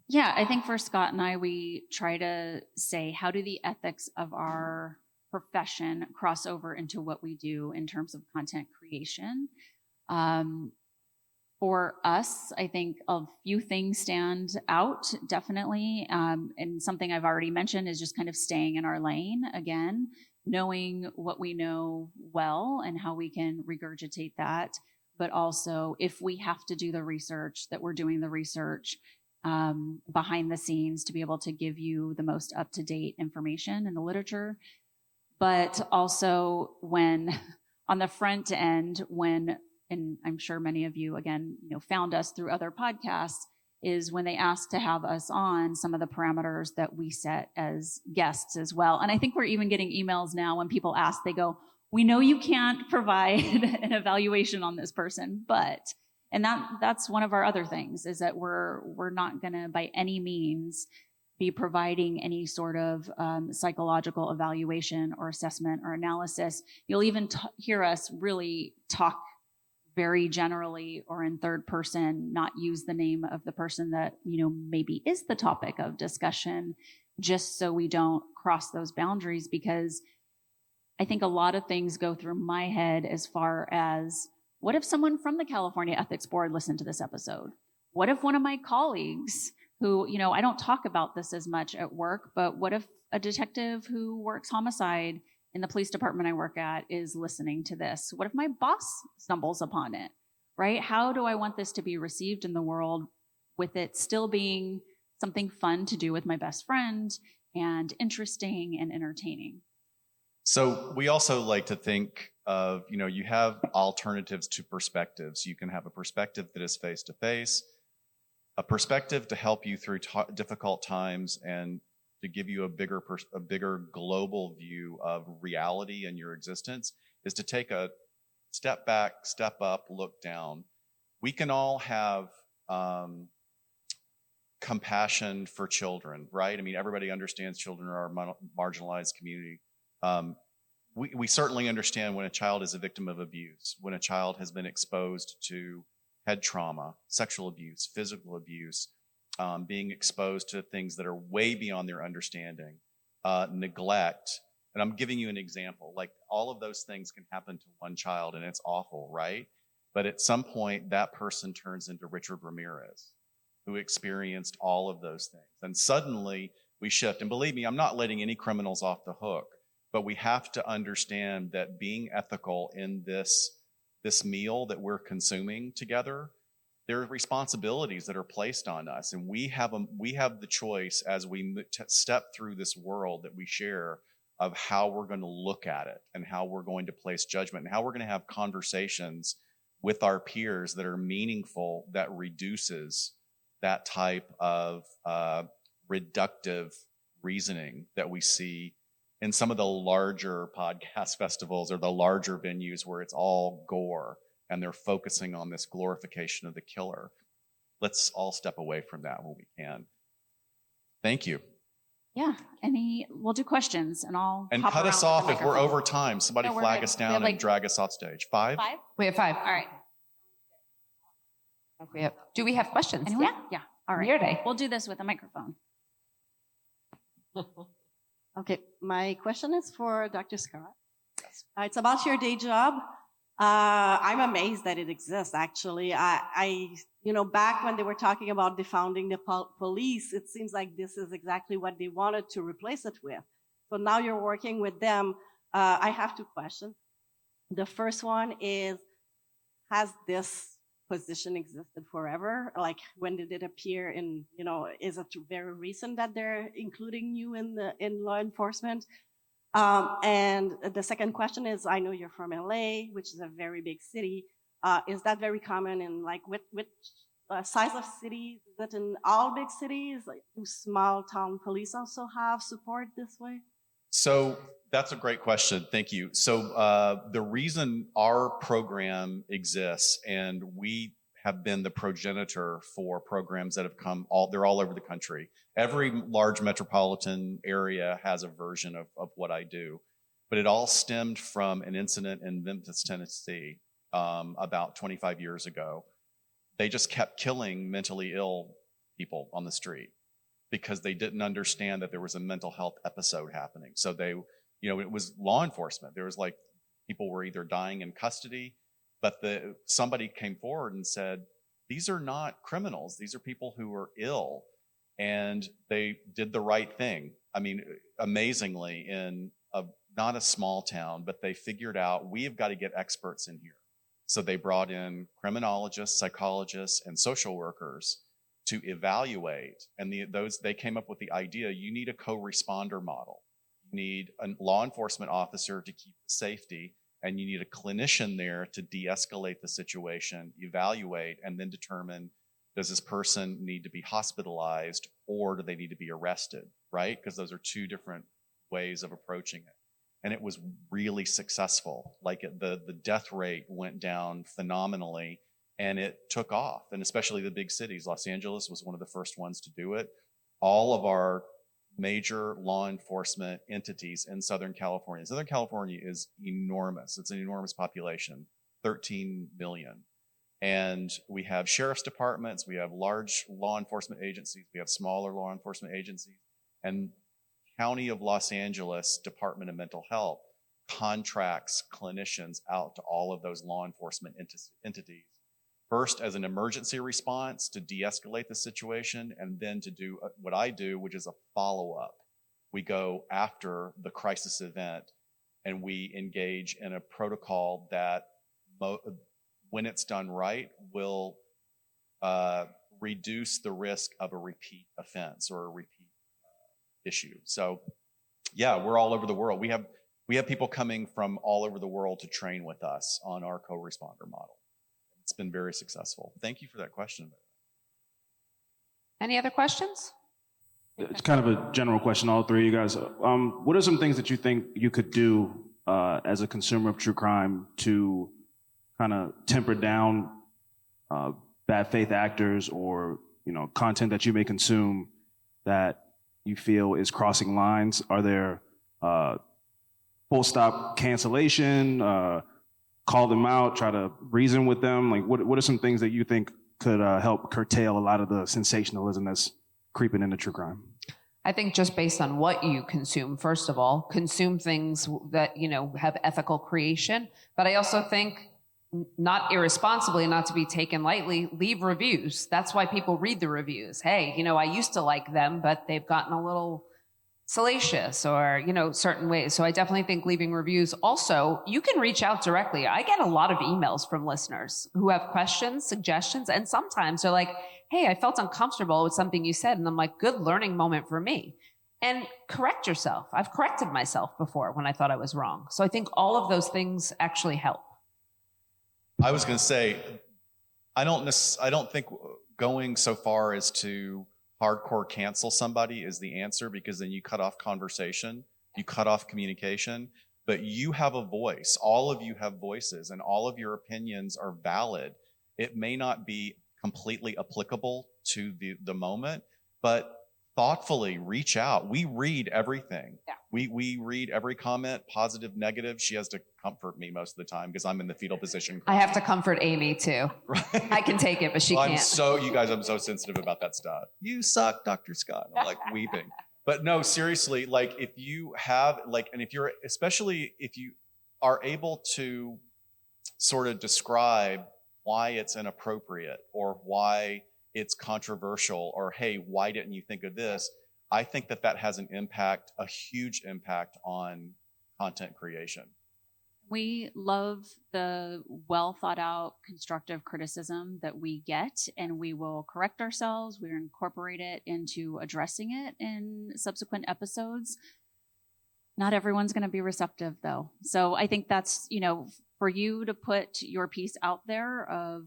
Yeah, I think for Scott and I, we try to say, how do the ethics of our profession cross over into what we do in terms of content creation? For us, I think a few things stand out, definitely. And something I've already mentioned is just kind of staying in our lane, again, knowing what we know well and how we can regurgitate that. But also, if we have to do the research, that we're doing the research behind the scenes to be able to give you the most up-to-date information in the literature. But also when on the front end, and I'm sure many of you, again, found us through other podcasts, is when they ask to have us on, some of the parameters that we set as guests as well. And I think we're even getting emails now when people ask, they go, we know you can't provide an evaluation on this person, and that's one of our other things, is that we're not going to by any means be providing any sort of psychological evaluation or assessment or analysis. You'll even hear us really talk very generally or in third person, not use the name of the person that, maybe is the topic of discussion, just so we don't cross those boundaries. Because I think a lot of things go through my head as far as, what if someone from the California Ethics Board listened to this episode? What if one of my colleagues who, I don't talk about this as much at work, but what if a detective who works homicide in the police department I work at is listening to this? What if my boss stumbles upon it, right? How do I want this to be received in the world, with it still being something fun to do with my best friend and interesting and entertaining? So we also like to think of, you have alternatives to perspectives. You can have a perspective that is face-to-face, a perspective to help you through difficult times and to give you a bigger global view of reality and your existence, is to take a step back, step up, look down. We can all have compassion for children, right? I mean, everybody understands children are a marginalized community. We certainly understand when a child is a victim of abuse, when a child has been exposed to head trauma, sexual abuse, physical abuse, being exposed to things that are way beyond their understanding, neglect. And I'm giving you an example. Like, all of those things can happen to one child, and it's awful, right? But at some point, that person turns into Richard Ramirez, who experienced all of those things. And suddenly we shift. And believe me, I'm not letting any criminals off the hook, but we have to understand that being ethical in this meal that we're consuming together, there are responsibilities that are placed on us, and we have the choice as we step through this world that we share of how we're going to look at it and how we're going to place judgment and how we're going to have conversations with our peers that are meaningful, that reduces that type of reductive reasoning that we see in some of the larger podcast festivals or the larger venues where it's all gore and they're focusing on this glorification of the killer. Let's all step away from that when we can. Thank you. Yeah, we'll do questions and I'll And hop cut around us with off the if we're microphone. over time. Somebody No, we're flag good. us We have down and drag us off stage. 5? We have 5. All right. Do we have questions? Anyone? Yeah. All right. Weird. We'll do this with a microphone. Okay, my question is for Dr. Scott. It's about your day job. I'm amazed that it exists, actually. Back when they were talking about defounding the police, it seems like this is exactly what they wanted to replace it with. So now you're working with them. I have two questions. The first one is, has this position existed forever? Like, when did it appear in, is it very recent that they're including you in law enforcement? And the second question is, I know you're from LA, which is a very big city. Is that very common in which size of cities? Is it in all big cities? Like, do small town police also have support this way? So that's a great question. Thank you. So the reason our program exists, and we have been the progenitor for programs that have they're all over the country. Every large metropolitan area has a version of what I do, but it all stemmed from an incident in Memphis, Tennessee, about 25 years ago. They just kept killing mentally ill people on the street because they didn't understand that there was a mental health episode happening. So it was law enforcement. There was people were either dying in custody, but somebody came forward and said, these are not criminals. These are people who are ill. And they did the right thing. I mean, amazingly, in not a small town, but they figured out, we have got to get experts in here. So they brought in criminologists, psychologists, and social workers to evaluate. And they came up with the idea, you need a co-responder model. You need a law enforcement officer to keep safety, and you need a clinician there to de-escalate the situation, evaluate, and then determine, does this person need to be hospitalized or do they need to be arrested, right? Because those are two different ways of approaching it. And it was really successful. The death rate went down phenomenally, and it took off. And especially the big cities. Los Angeles was one of the first ones to do it. All of our major law enforcement entities in Southern California. Southern California is enormous. It's an enormous population, 13 million. And we have sheriff's departments, we have large law enforcement agencies, we have smaller law enforcement agencies, and County of Los Angeles Department of Mental Health contracts clinicians out to all of those law enforcement entities. First, as an emergency response to de-escalate the situation, and then to do what I do, which is a follow-up. We go after the crisis event, and we engage in a protocol that, when it's done right, will reduce the risk of a repeat offense or a repeat issue. So, yeah, we're all over the world. We have people coming from all over the world to train with us on our co-responder model. It's been very successful. Thank you for that question. Any other questions? It's kind of a general question, all three of you guys. What are some things that you think you could do as a consumer of true crime to kind of temper down bad faith actors or content that you may consume that you feel is crossing lines? Are there full stop cancellation? Call them out, try to reason with them? What are some things that you think could help curtail a lot of the sensationalism that's creeping into true crime? I think just based on what you consume, first of all, consume things that, have ethical creation. But I also think, not irresponsibly, not to be taken lightly, leave reviews. That's why people read the reviews. Hey, I used to like them, but they've gotten a little salacious or, certain ways. So I definitely think leaving reviews. Also, you can reach out directly. I get a lot of emails from listeners who have questions, suggestions, and sometimes they're like, hey, I felt uncomfortable with something you said. And I'm like, good learning moment for me. And correct yourself. I've corrected myself before when I thought I was wrong. So I think all of those things actually help. I was going to say, I don't think going so far as to hardcore cancel somebody is the answer, because then you cut off conversation, you cut off communication, but you have a voice. All of you have voices, and all of your opinions are valid. It may not be completely applicable to the moment, but thoughtfully reach out. We read everything. Yeah. We read every comment, positive, negative. She has to comfort me most of the time because I'm in the fetal position. I have to comfort Amy too. Right. I can take it, but she can't. I'm so sensitive about that stuff. You suck, Dr. Scott. I'm like weeping. But no, seriously, like if you have and especially if you are able to sort of describe why it's inappropriate or why it's controversial or, hey, why didn't you think of this? I think that has a huge impact on content creation. We love the well thought out constructive criticism that we get, and we will correct ourselves. We incorporate it into addressing it in subsequent episodes. Not everyone's going to be receptive though. So I think that's, for you to put your piece out there of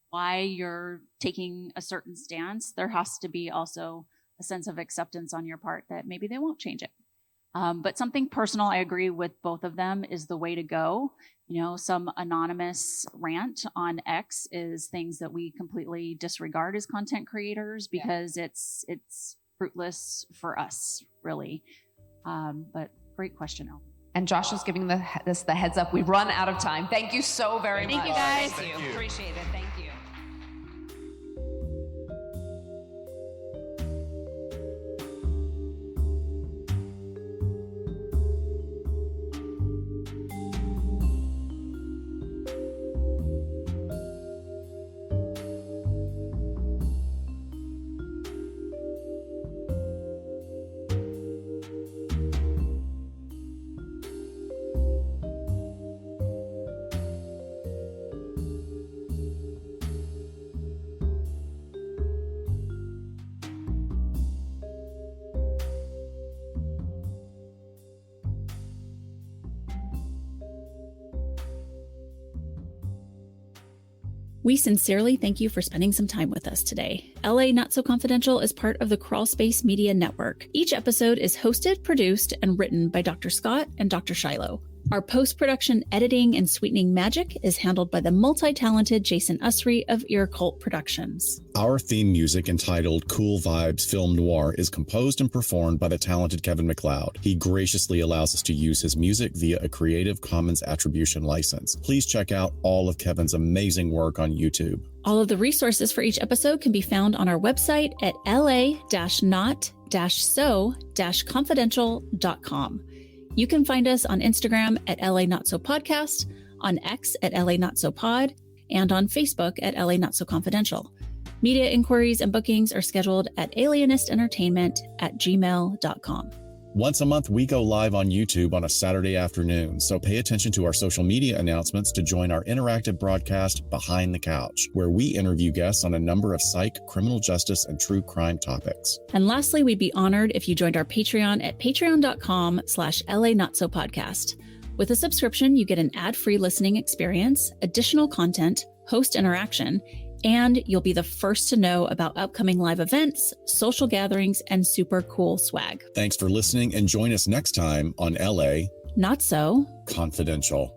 why you're taking a certain stance, there has to be also a sense of acceptance on your part that maybe they won't change it. But something personal, I agree with both of them, is the way to go. Some anonymous rant on X is things that we completely disregard as content creators because it's fruitless for us, really. But great question, Elle. And Josh is giving us the heads up. We've run out of time. Thank you so very much. Thank you, guys. Thank you. Appreciate it. Thank you. We sincerely thank you for spending some time with us today. LA Not So Confidential is part of the Crawlspace Media Network. Each episode is hosted, produced, and written by Dr. Scott and Dr. Shiloh. Our post-production editing and sweetening magic is handled by the multi-talented Jason Usry of Ear Cult Productions. Our theme music, entitled Cool Vibes Film Noir, is composed and performed by the talented Kevin MacLeod. He graciously allows us to use his music via a Creative Commons Attribution license. Please check out all of Kevin's amazing work on YouTube. All of the resources for each episode can be found on our website at la-not-so-confidential.com. You can find us on Instagram at LA Not So Podcast, on X at LA Not So Pod, and on Facebook at LA Not So Confidential. Media inquiries and bookings are scheduled at alienistentertainment@gmail.com. Once a month, we go live on YouTube on a Saturday afternoon, so pay attention to our social media announcements to join our interactive broadcast Behind the Couch, where we interview guests on a number of psych, criminal justice, and true crime topics. And lastly, we'd be honored if you joined our Patreon at patreon.com/LA Not So Podcast. With a subscription, you get an ad-free listening experience, additional content, host interaction, and you'll be the first to know about upcoming live events, social gatherings, and super cool swag. Thanks for listening, and join us next time on LA Not So Confidential.